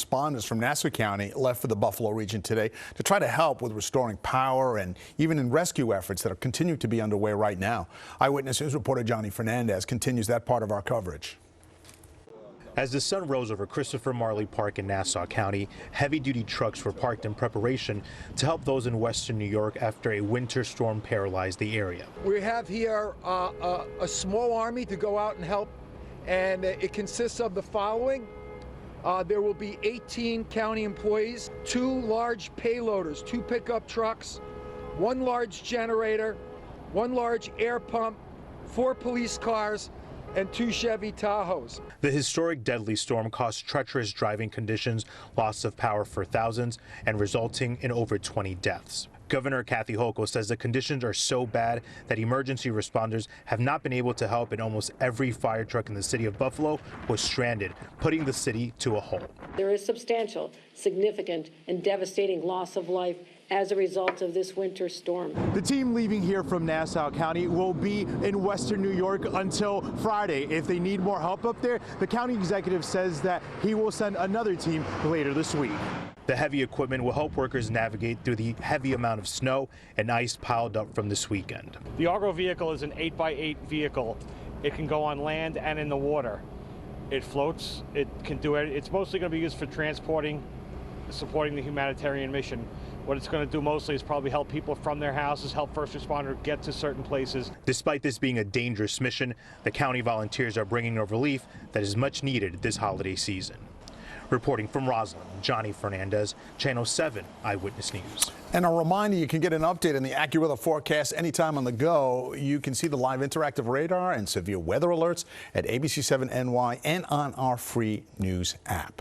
responders from Nassau County left for the Buffalo region today to try to help with restoring power and even in rescue efforts that are continuing to be underway right now. Eyewitness News reporter Johnny Fernandez continues that part of our coverage. As the sun rose over Christopher Morley Park in Nassau County, heavy-duty trucks were parked in preparation to help those in western New York after a winter storm paralyzed the area. We have here a small army to go out and help, and it consists of the following. There will be 18 county employees, 2 large payloaders, 2 pickup trucks, 1 large generator, 1 large air pump, 4 police cars, and 2 Chevy Tahoes. The historic deadly storm caused treacherous driving conditions, loss of power for thousands, and resulting in over 20 deaths. Governor Kathy Hochul says the conditions are so bad that emergency responders have not been able to help, and almost every fire truck in the city of Buffalo was stranded, putting the city to a halt. There is substantial, significant, and devastating loss of life as a result of this winter storm. The team leaving here from Nassau County will be in western New York until Friday. If they need more help up there, the county executive says that he will send another team later this week. The heavy equipment will help workers navigate through the heavy amount of snow and ice piled up from this weekend. The Argo vehicle is an 8x8 vehicle. It can go on land and in the water. It floats. It can do it. It's mostly going to be used for transporting, supporting the humanitarian mission. What it's going to do mostly is probably help people from their houses, help first responders get to certain places. Despite this being a dangerous mission, the county volunteers are bringing a relief that is much needed this holiday season. Reporting from Roslyn, Johnny Fernandez, Channel 7 Eyewitness News. And a reminder, you can get an update on the AccuWeather forecast anytime on the go. You can see the live interactive radar and severe weather alerts at ABC7NY and on our free news app.